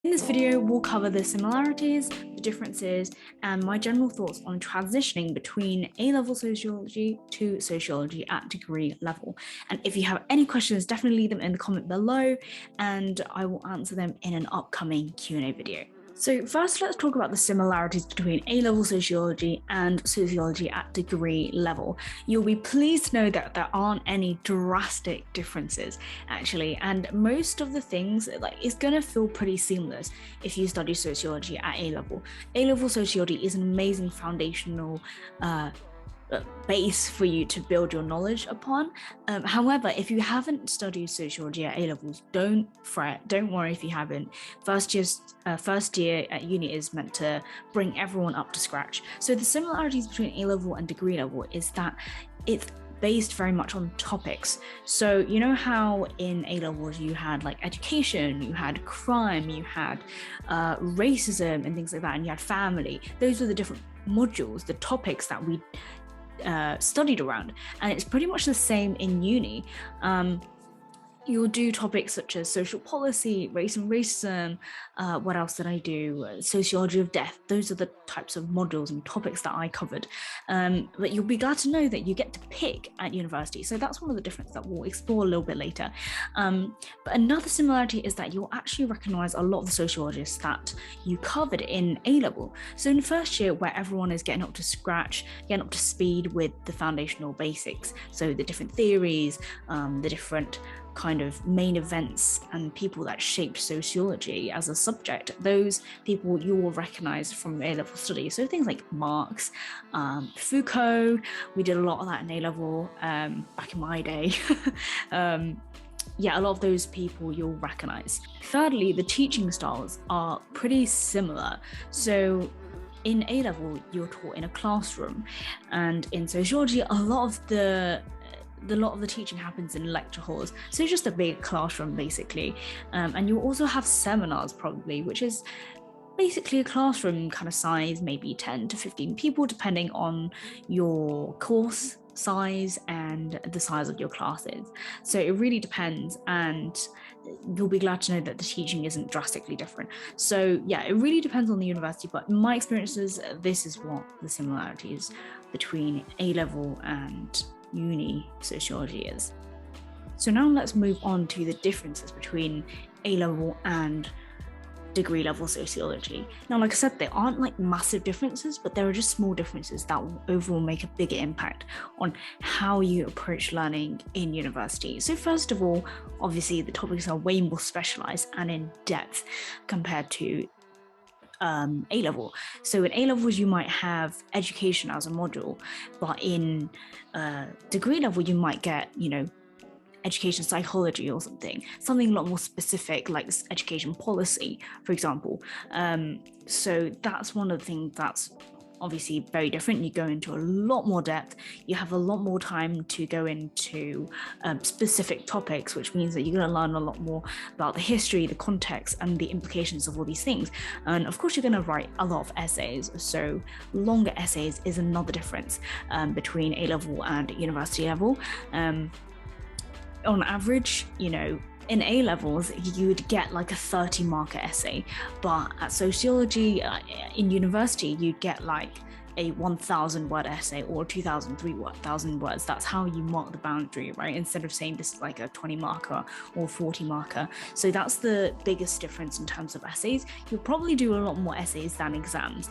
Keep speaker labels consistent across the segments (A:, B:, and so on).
A: In this video, we'll cover the similarities, the differences, and my general thoughts on transitioning between A-level sociology to sociology at degree level. And if you have any questions, definitely leave them in the comment below, and I will answer them in an upcoming Q&A video. So first, let's talk about the similarities between A-level sociology and sociology at degree level. You'll be pleased to know that there aren't any drastic differences, actually, and most of the things, it's going to feel pretty seamless if you study sociology at A-level. A-level sociology is an amazing foundational base for you to build your knowledge upon. However, if you haven't studied sociology at A-levels, don't fret, don't worry if you haven't. First year at uni is meant to bring everyone up to scratch. So the similarities between A-level and degree level is that it's based very much on topics. So you know how in A-levels you had like education, you had crime, you had racism and things like that, and you had family. Those were the different modules, the topics that we studied around, and it's pretty much the same in uni. You'll do topics such as social policy, race and racism. What else did I do? Sociology of death. Those are the types of modules and topics that I covered. But you'll be glad to know that you get to pick at university. So that's one of the differences that we'll explore a little bit later. But another similarity is that you'll actually recognize a lot of the sociologists that you covered in A-level. So in the first year, where everyone is getting up to scratch, getting up to speed with the foundational basics, so the different theories, the different kind of main events and people that shaped sociology as a subject, those people you will recognize from A-level studies. So things like Marx, Foucault. We did a lot of that in A-level back in my day. A lot of those people you'll recognize. Thirdly, the teaching styles are pretty similar. So in A-level, you're taught in a classroom, and in sociology, a lot of the teaching happens in lecture halls. So it's just a big classroom, basically. And you'll also have seminars, probably, which is basically a classroom kind of size, maybe 10 to 15 people, depending on your course size and the size of your classes. So it really depends, and you'll be glad to know that the teaching isn't drastically different. So yeah, it really depends on the university, but in my experiences, this is what the similarities between A-level and uni sociology is. So now let's move on to the differences between A-level and degree level sociology. Now, like I said, there aren't like massive differences, but there are just small differences that will overall make a bigger impact on how you approach learning in university. So first of all, obviously the topics are way more specialized and in depth compared to A-level. So in A-levels, you might have education as a module, but in degree level, you might get, education psychology or something a lot more specific, like education policy, for example. So that's one of the things that's obviously very different. You go into a lot more depth, you have a lot more time to go into specific topics, which means that you're going to learn a lot more about the history, the context, and the implications of all these things. And of course, you're going to write a lot of essays, so longer essays is another difference between A-level and university level. On average, in A-levels, you would get like a 30-marker essay, but at sociology in university, you'd get like a 1,000-word essay or 2,000 words. That's how you mark the boundary, right? Instead of saying this is like a 20-marker or 40-marker. So that's the biggest difference in terms of essays. You'll probably do a lot more essays than exams.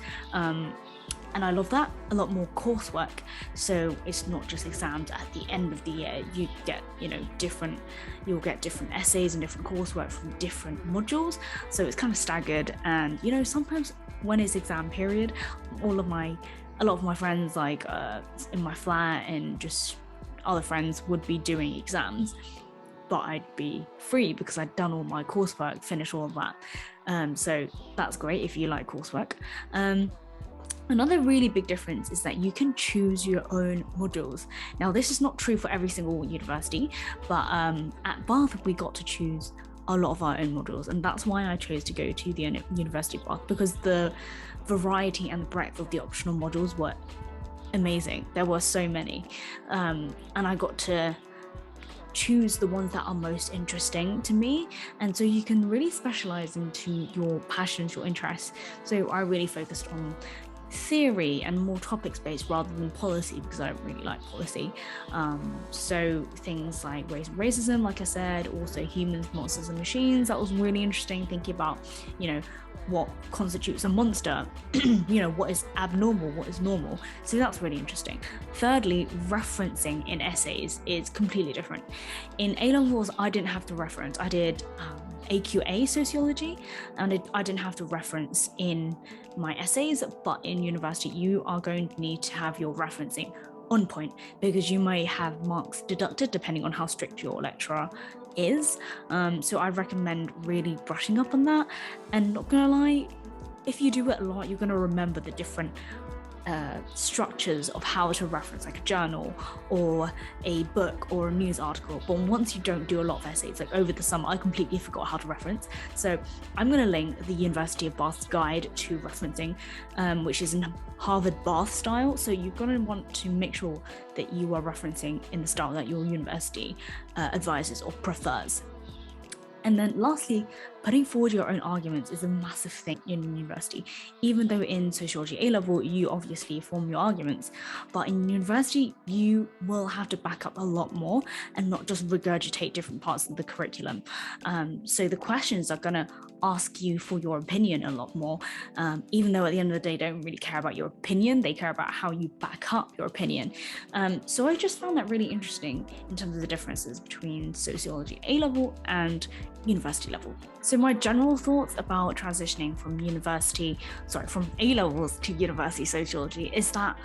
A: And I love that, a lot more coursework. So it's not just exams at the end of the year. You get, you'll get different essays and different coursework from different modules. So it's kind of staggered. And, sometimes when it's exam period, a lot of my friends, like in my flat and just other friends, would be doing exams, but I'd be free because I'd done all my coursework, finished all of that. So that's great if you like coursework. Another really big difference is that you can choose your own modules. Now, this is not true for every single university, but at Bath, we got to choose a lot of our own modules, and that's why I chose to go to the University of Bath, because the variety and the breadth of the optional modules were amazing. There were so many, and I got to choose the ones that are most interesting to me. And so you can really specialize into your passions, your interests. So I really focused on theory and more topics based rather than policy, because I don't really like policy. So things like race and racism, like I said, also humans, monsters and machines. That was really interesting, thinking about, what constitutes a monster, what is abnormal, what is normal. So that's really interesting. Thirdly, referencing in essays is completely different. In A-levels, I didn't have to reference. I did AQA sociology, and I didn't have to reference in my essays, but in university, you are going to need to have your referencing on point, because you may have marks deducted depending on how strict your lecturer is. So I recommend really brushing up on that. And not gonna lie, if you do it a lot, you're gonna remember the different structures of how to reference, like a journal or a book or a news article. But once you don't do a lot of essays, like over the summer, I completely forgot how to reference. So I'm going to link the University of Bath's guide to referencing, which is in Harvard Bath style. So you're going to want to make sure that you are referencing in the style that your university advises or prefers. And then lastly, putting forward your own arguments is a massive thing in university. Even though in sociology A-level, you obviously form your arguments, but in university, you will have to back up a lot more and not just regurgitate different parts of the curriculum. So the questions are going to ask you for your opinion a lot more, even though at the end of the day, they don't really care about your opinion. They care about how you back up your opinion. So I just found that really interesting in terms of the differences between sociology A-level and university level. So my general thoughts about transitioning from from A-levels to university sociology is that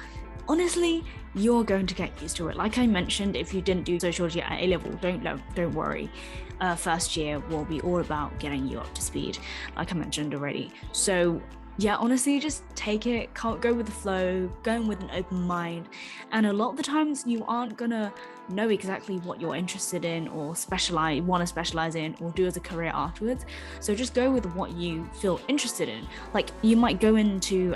A: honestly, you're going to get used to it. Like I mentioned, if you didn't do sociology at A-level, don't worry. First year will be all about getting you up to speed, like I mentioned already. So yeah, honestly, just take it, go with the flow, going with an open mind. And a lot of the times you aren't gonna know exactly what you're interested in or want to specialize in or do as a career afterwards. So just go with what you feel interested in. Like you might go into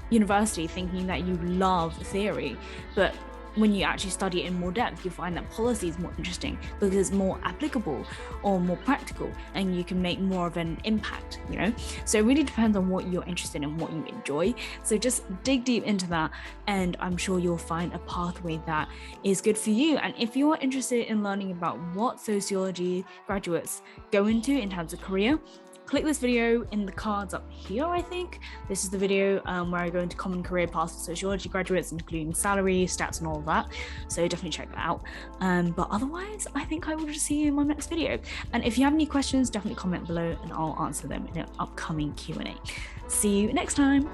A: university thinking that you love theory, but when you actually study it in more depth, you find that policy is more interesting because it's more applicable or more practical, and you can make more of an impact, So it really depends on what you're interested in, what you enjoy. So just dig deep into that, and I'm sure you'll find a pathway that is good for you. And if you're interested in learning about what sociology graduates go into in terms of career, click this video in the cards up here, I think. This is the video where I go into common career paths for sociology graduates, including salary, stats, and all of that. So definitely check that out. But otherwise, I think I will just see you in my next video. And if you have any questions, definitely comment below and I'll answer them in an upcoming Q&A. See you next time.